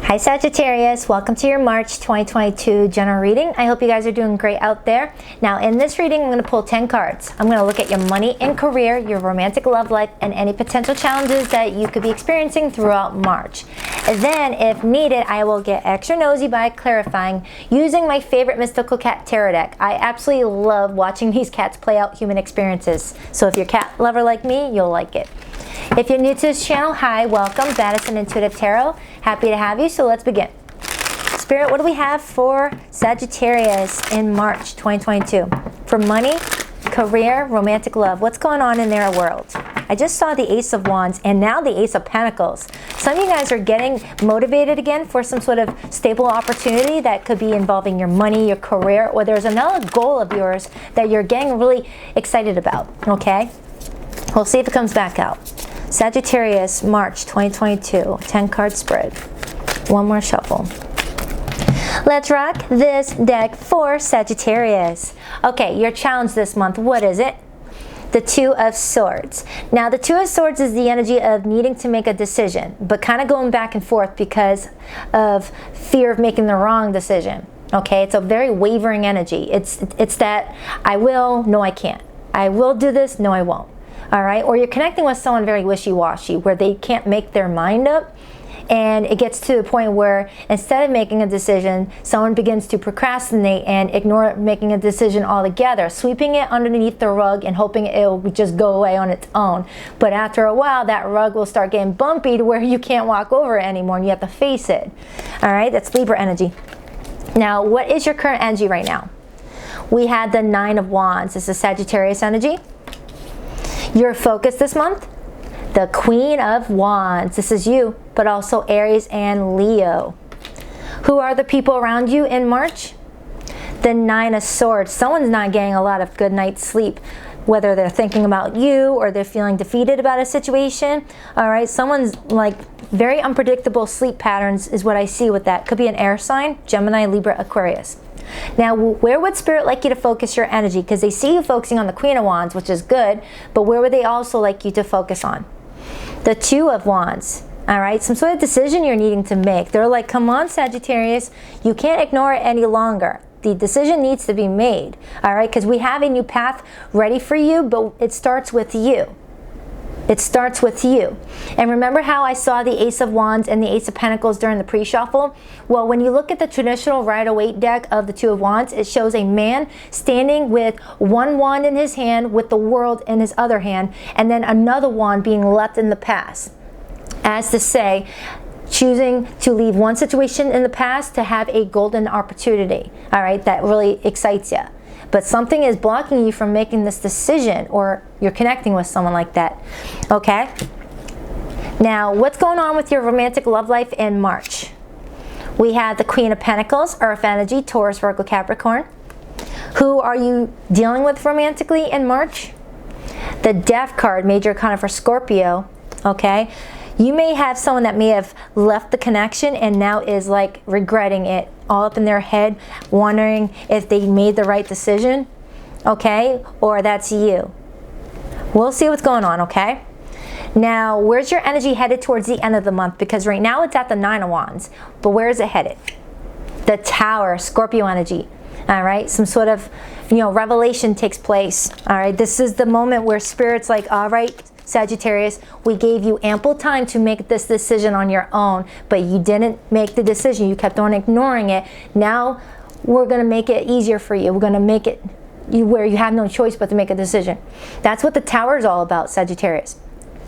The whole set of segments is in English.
Hi Sagittarius, welcome to your March 2022 general reading. I hope you guys are doing great out there. Now in this reading, I'm going to pull 10 cards. I'm going to look at your money and career, your romantic love life, and any potential challenges that you could be experiencing throughout March. And then, if needed, I will get extra nosy by clarifying using my favorite mystical cat tarot deck. I absolutely love watching these cats play out human experiences. So if you're a cat lover like me, you'll like it. If you're new to this channel, hi, welcome, Baddison Intuitive Tarot. Happy to have you, so let's begin. Spirit, what do we have for Sagittarius in March 2022? For money, career, romantic love, what's going on in their world? I just saw the Ace of Wands and now the Ace of Pentacles. Some of you guys are getting motivated again for some sort of stable opportunity that could be involving your money, your career, or there's another goal of yours that you're getting really excited about, okay? We'll see if it comes back out. Sagittarius, March 2022, 10 card spread. One more shuffle. Let's rock this deck for Sagittarius. Okay, your challenge this month, what is it? The Two of Swords. Now, the Two of Swords is the energy of needing to make a decision, but kind of going back and forth because of fear of making the wrong decision. Okay, it's a very wavering energy. It's that I will, no I can't. I will do this, no I won't. All right, or you're connecting with someone very wishy-washy where they can't make their mind up, and it gets to the point where instead of making a decision, someone begins to procrastinate and ignore making a decision altogether, sweeping it underneath the rug and hoping it will just go away on its own. But after a while, that rug will start getting bumpy to where you can't walk over it anymore and you have to face it. All right, that's Libra energy. Now, what is your current energy right now? We had the Nine of Wands. This is Sagittarius energy. Your focus this month, the Queen of Wands. This is you, but also Aries and Leo. Who are the people around you in March? The Nine of Swords. Someone's not getting a lot of good night's sleep, whether they're thinking about you or they're feeling defeated about a situation. All right, someone's like very unpredictable sleep patterns is what I see with that. Could be an air sign, Gemini, Libra, Aquarius. Now, where would Spirit like you to focus your energy? Because they see you focusing on the Queen of Wands, which is good, but where would they also like you to focus on? The Two of Wands, all right? Some sort of decision you're needing to make. They're like, come on, Sagittarius, you can't ignore it any longer. The decision needs to be made, all right? Because we have a new path ready for you, but it starts with you. It starts with you. And remember how I saw the Ace of Wands and the Ace of Pentacles during the pre-shuffle? Well, when you look at the traditional Rider-Waite deck of the Two of Wands, it shows a man standing with one wand in his hand with the world in his other hand, and then another wand being left in the past. As to say, choosing to leave one situation in the past to have a golden opportunity, all right, that really excites you. But something is blocking you from making this decision, or you're connecting with someone like that, okay? Now, what's going on with your romantic love life in March? We have the Queen of Pentacles, Earth energy, Taurus, Virgo, Capricorn. Who are you dealing with romantically in March? The Death card, Major Arcana for Scorpio, okay? You may have someone that may have left the connection and now is like regretting it, all up in their head, wondering if they made the right decision, okay? Or that's you. We'll see what's going on, okay? Now, where's your energy headed towards the end of the month? Because right now it's at the Nine of Wands, but where is it headed? The Tower, Scorpio energy. All right, some sort of, revelation takes place. All right, this is the moment where Spirit's like, all right, Sagittarius, we gave you ample time to make this decision on your own, but you didn't make the decision. You kept on ignoring it. Now we're going to make it easier for you. We're going to make it where you have no choice but to make a decision. That's what the Tower is all about, Sagittarius.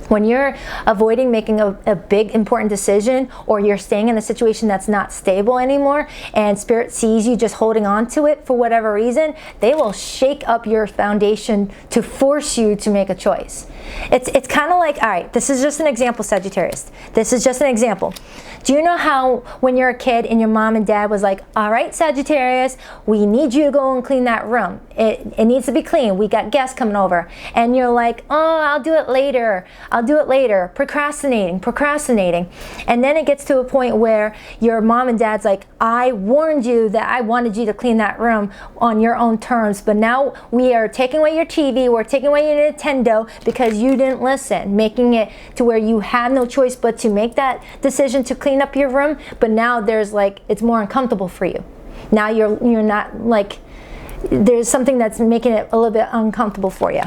When you're avoiding making a big important decision, or you're staying in a situation that's not stable anymore, and Spirit sees you just holding on to it for whatever reason, they will shake up your foundation to force you to make a choice. It's kind of like, all right, this is just an example, Sagittarius. This is just an example. Do you know how when you're a kid and your mom and dad was like, all right, Sagittarius, we need you to go and clean that room. It needs to be clean. We got guests coming over. And you're like, oh, I'll do it later. I'll do it later, procrastinating. And then it gets to a point where your mom and dad's like, I warned you that I wanted you to clean that room on your own terms, but now we are taking away your TV, we're taking away your Nintendo because you didn't listen, making it to where you have no choice but to make that decision to clean up your room. But now there's like, it's more uncomfortable for you. Now you're not like, there's something that's making it a little bit uncomfortable for you.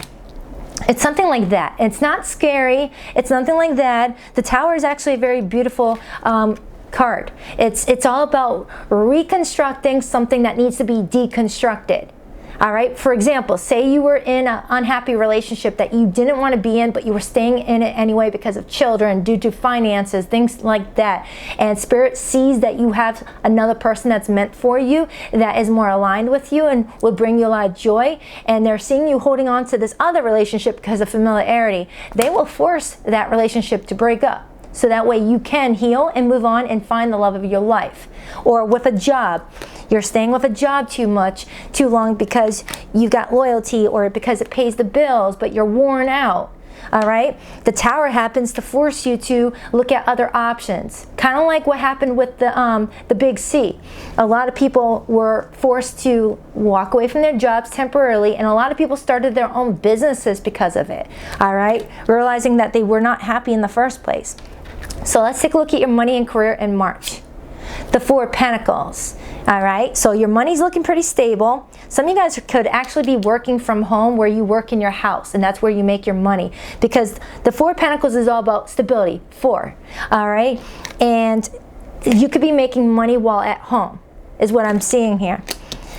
It's something like that. It's not scary. It's nothing like that. The Tower is actually a very beautiful card. It's all about reconstructing something that needs to be deconstructed. All right, for example, say you were in an unhappy relationship that you didn't want to be in, but you were staying in it anyway because of children, due to finances, things like that. And Spirit sees that you have another person that's meant for you, that is more aligned with you and will bring you a lot of joy. And they're seeing you holding on to this other relationship because of familiarity. They will force that relationship to break up, so that way you can heal and move on and find the love of your life. Or with a job, you're staying with a job too long because you got loyalty or because it pays the bills, but you're worn out. All right, the Tower happens to force you to look at other options, kind of like what happened with the Big C. A lot of people were forced to walk away from their jobs temporarily, and a lot of people started their own businesses because of it. All right, realizing that they were not happy in the first place. So let's take a look at your money and career in March. The Four of Pentacles. All right, so your money's looking pretty stable. Some of you guys could actually be working from home where you work in your house, and that's where you make your money, because the Four of Pentacles is all about stability. Four. All right, and you could be making money while at home is what I'm seeing here.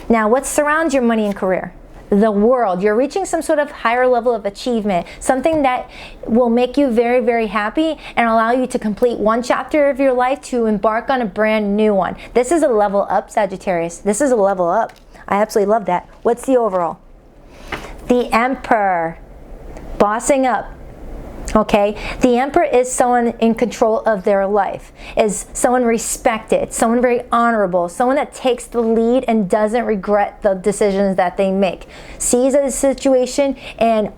Now, what surrounds your money and career? The world. You're reaching some sort of higher level of achievement, something that will make you very, very happy and allow you to complete one chapter of your life to embark on a brand new one. This is a level up, Sagittarius. This is a level up. I absolutely love that. What's the overall? The Emperor. Bossing up. Okay, the Emperor is someone in control of their life, is someone respected, someone very honorable, someone that takes the lead and doesn't regret the decisions that they make, sees a situation and,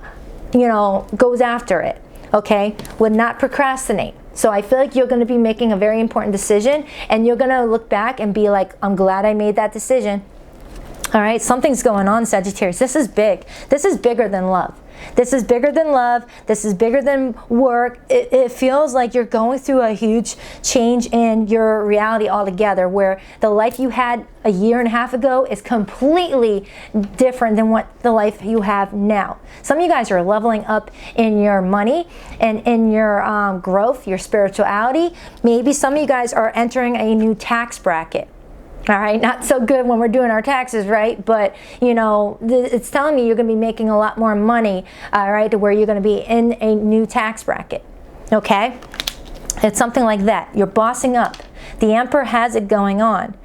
you know, goes after it. Okay, would not procrastinate. So I feel like you're going to be making a very important decision, and you're going to look back and be like, I'm glad I made that decision. All right, something's going on, Sagittarius. This is big. This is bigger than love. This is bigger than love. This is bigger than work. It feels like you're going through a huge change in your reality altogether, where the life you had a year and a half ago is completely different than what the life you have now. Some of you guys are leveling up in your money and in your growth, your spirituality. Maybe some of you guys are entering a new tax bracket. All right, not so good when we're doing our taxes, right? But, you know, it's telling me you're going to be making a lot more money, all right, to where you're going to be in a new tax bracket, okay? It's something like that. You're bossing up. The Emperor has it going on.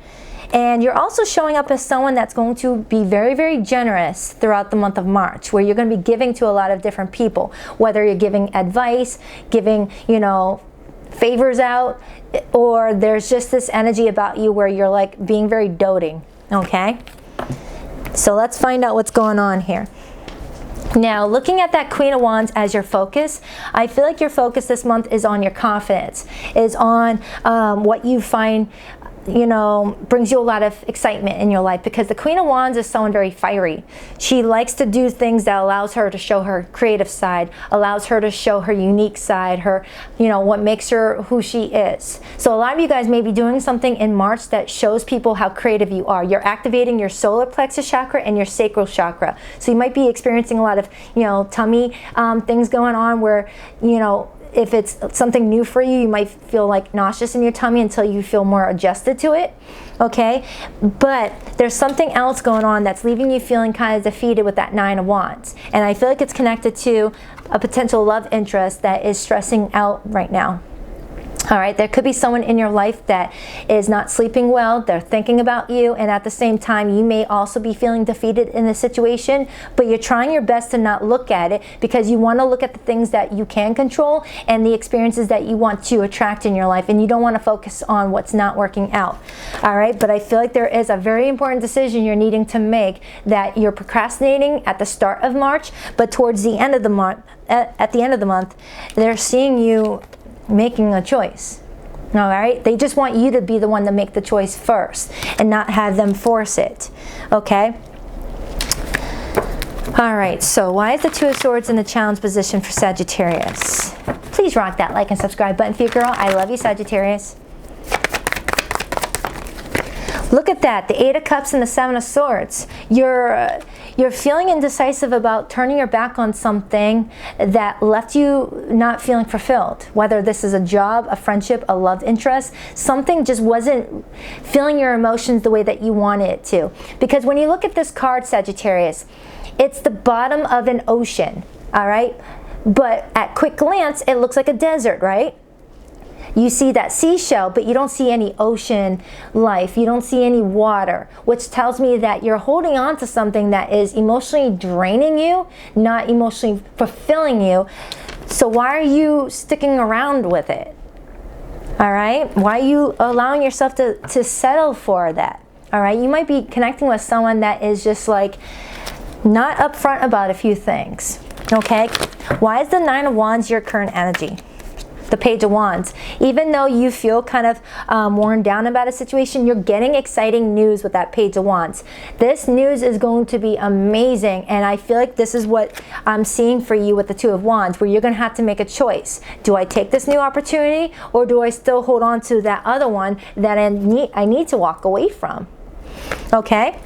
And you're also showing up as someone that's going to be very, very generous throughout the month of March, where you're going to be giving to a lot of different people, whether you're giving advice, giving, you know, favors out, or there's just this energy about you where you're like being very doting. Okay, so let's find out what's going on here. Now, looking at that Queen of Wands as your focus, I feel like your focus this month is on your confidence, is on what you find, you know, brings you a lot of excitement in your life, because the Queen of Wands is someone very fiery. She likes to do things that allows her to show her creative side, allows her to show her unique side, her, you know, what makes her who she is. So a lot of you guys may be doing something in March that shows people how creative you are. You're activating your solar plexus chakra and your sacral chakra. So you might be experiencing a lot of, you know, tummy things going on where, you know, if it's something new for you, you might feel like nauseous in your tummy until you feel more adjusted to it, okay? But there's something else going on that's leaving you feeling kind of defeated with that Nine of Wands. And I feel like it's connected to a potential love interest that is stressing out right now. All right, there could be someone in your life that is not sleeping well. They're thinking about you, and at the same time, you may also be feeling defeated in this situation, but you're trying your best to not look at it because you want to look at the things that you can control and the experiences that you want to attract in your life, and you don't want to focus on what's not working out. All right, but I feel like there is a very important decision you're needing to make that you're procrastinating at the start of March, but towards the end of the month, at the end of the month, they're seeing you making a choice. All right, they just want you to be the one to make the choice first and not have them force it. Okay, all right, so why is the Two of Swords in the challenge position for Sagittarius? Please rock that like and subscribe button for your girl. I love you, Sagittarius. Look at that, the Eight of Cups and the Seven of Swords. You're feeling indecisive about turning your back on something that left you not feeling fulfilled. Whether this is a job, a friendship, a love interest, something just wasn't feeling your emotions the way that you wanted it to. Because when you look at this card, Sagittarius, it's the bottom of an ocean, all right? But at quick glance, it looks like a desert, right? You see that seashell, but you don't see any ocean life. You don't see any water, which tells me that you're holding on to something that is emotionally draining you, not emotionally fulfilling you. So why are you sticking around with it? All right? Why are you allowing yourself to settle for that? All right? You might be connecting with someone that is just like not upfront about a few things. Okay? Why is the Nine of Wands your current energy? The Page of Wands. Even though you feel kind of worn down about a situation, you're getting exciting news with that Page of Wands. This news is going to be amazing, and I feel like this is what I'm seeing for you with the Two of Wands, where you're going to have to make a choice. Do I take this new opportunity, or do I still hold on to that other one that I need to walk away from? Okay?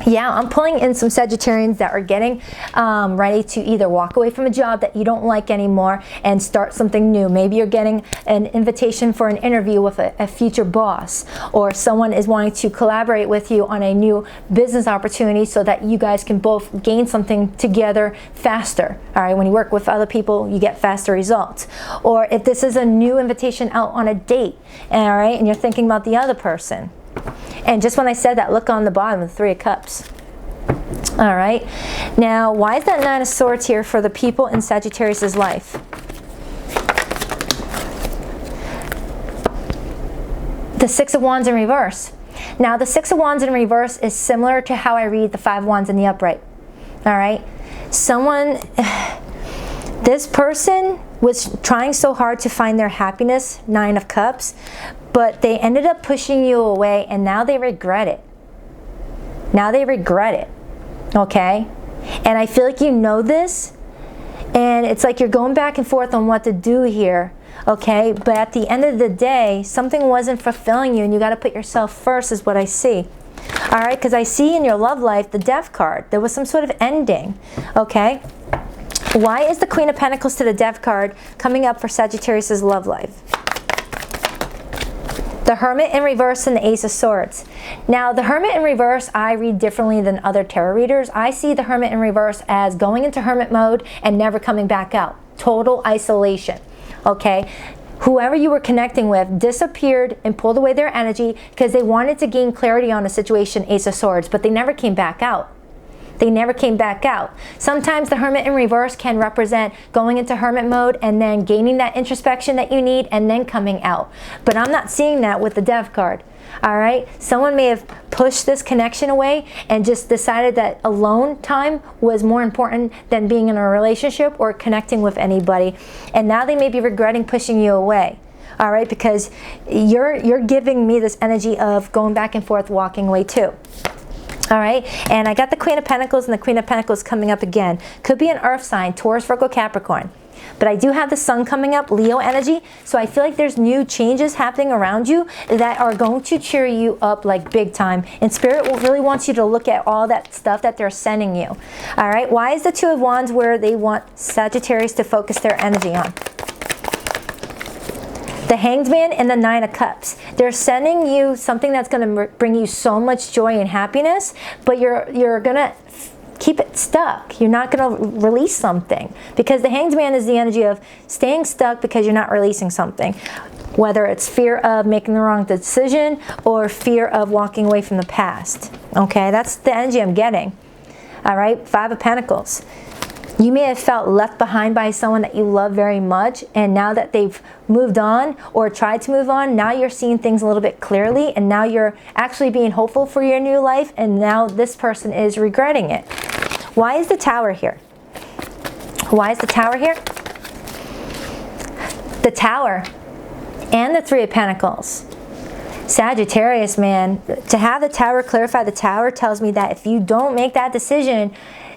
Yeah, I'm pulling in some Sagittarians that are getting ready to either walk away from a job that you don't like anymore and start something new. Maybe you're getting an invitation for an interview with a future boss, or someone is wanting to collaborate with you on a new business opportunity so that you guys can both gain something together faster. All right, when you work with other people, you get faster results. Or if this is a new invitation out on a date, all right, and you're thinking about the other person. And just when I said that, look on the bottom of the Three of Cups. All right. Now, why is that Nine of Swords here for the people in Sagittarius' life? The Six of Wands in reverse. Now, the Six of Wands in reverse is similar to how I read the Five of Wands in the upright. All right. This person was trying so hard to find their happiness, Nine of Cups, but they ended up pushing you away, and now they regret it. Now they regret it, okay? And I feel like you know this, and it's like you're going back and forth on what to do here, okay? But at the end of the day, something wasn't fulfilling you, and you got to put yourself first is what I see. All right, because I see in your love life the Death card. There was some sort of ending, okay? Why is the Queen of Pentacles to the Death card coming up for Sagittarius' love life? The Hermit in reverse and the Ace of Swords. Now, the Hermit in reverse, I read differently than other tarot readers. I see the Hermit in reverse as going into Hermit mode and never coming back out. Total isolation, okay? Whoever you were connecting with disappeared and pulled away their energy because they wanted to gain clarity on a situation, Ace of Swords, but they never came back out. They never came back out. Sometimes the Hermit in reverse can represent going into Hermit mode and then gaining that introspection that you need and then coming out. But I'm not seeing that with the Death card. All right? Someone may have pushed this connection away and just decided that alone time was more important than being in a relationship or connecting with anybody. And now they may be regretting pushing you away. All right? Because you're giving me this energy of going back and forth, walking away too. All right, and I got the Queen of Pentacles and the Queen of Pentacles coming up again. Could be an earth sign, Taurus, Virgo, Capricorn. But I do have the Sun coming up, Leo energy. So I feel like there's new changes happening around you that are going to cheer you up like big time. And Spirit really wants you to look at all that stuff that they're sending you. All right, why is the Two of Wands where they want Sagittarius to focus their energy on? The Hanged Man and the Nine of Cups. They're sending you something that's going to bring you so much joy and happiness, but you're going to keep it stuck. You're not going to release something because the Hanged Man is the energy of staying stuck because you're not releasing something. Whether it's fear of making the wrong decision or fear of walking away from the past. Okay, that's the energy I'm getting. All right, Five of Pentacles. You may have felt left behind by someone that you love very much, and now that they've moved on or tried to move on, now you're seeing things a little bit clearly, and now you're actually being hopeful for your new life, and now this person is regretting it. Why is the Tower here? Why is the Tower here? The Tower and the Three of Pentacles. Sagittarius, man, to have the Tower clarify the Tower tells me that if you don't make that decision,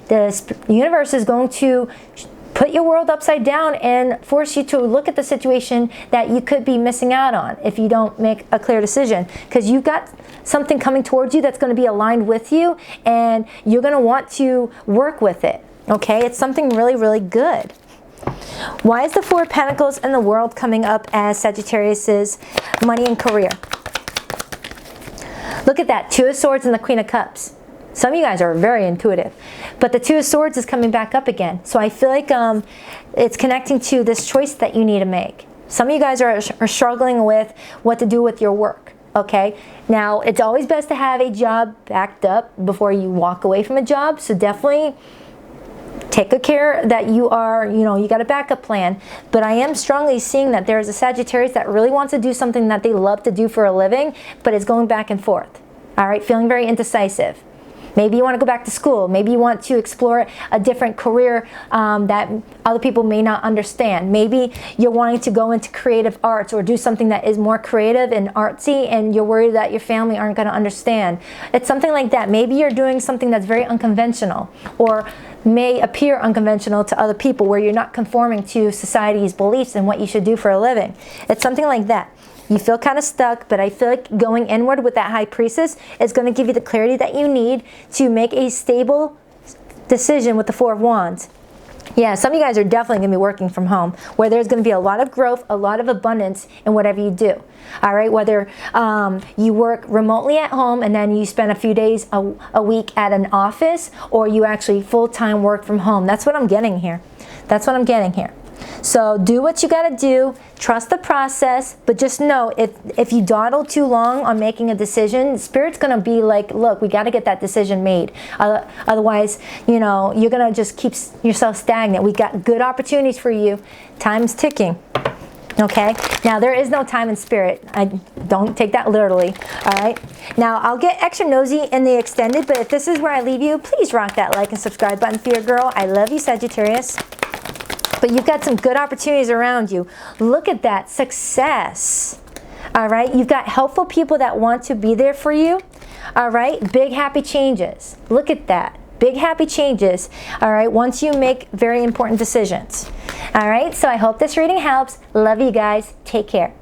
the universe is going to put your world upside down and force you to look at the situation that you could be missing out on if you don't make a clear decision. Because you've got something coming towards you that's going to be aligned with you, and you're going to want to work with it. Okay, it's something really, really good. Why is the Four of Pentacles and the World coming up as Sagittarius's money and career? Look at that, Two of Swords and the Queen of Cups. Some of you guys are very intuitive, but the Two of Swords is coming back up again. So I feel like it's connecting to this choice that you need to make. Some of you guys are struggling with what to do with your work. Okay, now it's always best to have a job backed up before you walk away from a job. So definitely take good care that you are, you got a backup plan. But I am strongly seeing that there's a Sagittarius that really wants to do something that they love to do for a living, but is going back and forth. All right, feeling very indecisive. Maybe you want to go back to school. Maybe you want to explore a different career that other people may not understand. Maybe you're wanting to go into creative arts or do something that is more creative and artsy, and you're worried that your family aren't going to understand. It's something like that. Maybe you're doing something that's very unconventional or may appear unconventional to other people, where you're not conforming to society's beliefs and what you should do for a living. It's something like that. You feel kind of stuck, but I feel like going inward with that High Priestess is going to give you the clarity that you need to make a stable decision with the Four of Wands. Yeah, some of you guys are definitely going to be working from home, where there's going to be a lot of growth, a lot of abundance in whatever you do. All right, whether you work remotely at home and then you spend a few days a week at an office, or you actually full-time work from home. That's what I'm getting here. That's what I'm getting here. So do what you got to do, trust the process, but just know if you dawdle too long on making a decision, Spirit's going to be like, look, we got to get that decision made. Otherwise, you're going to just keep yourself stagnant. We got good opportunities for you. Time's ticking. Okay, now there is no time in Spirit. I don't take that literally. All right, now I'll get extra nosy in the extended, but if this is where I leave you, please rock that like and subscribe button for your girl. I love you, Sagittarius. But you've got some good opportunities around you. Look at that success. All right, you've got helpful people that want to be there for you. All right, big happy changes. Look at that. Big happy changes. All right, once you make very important decisions. All right, so I hope this reading helps. Love you guys. Take care.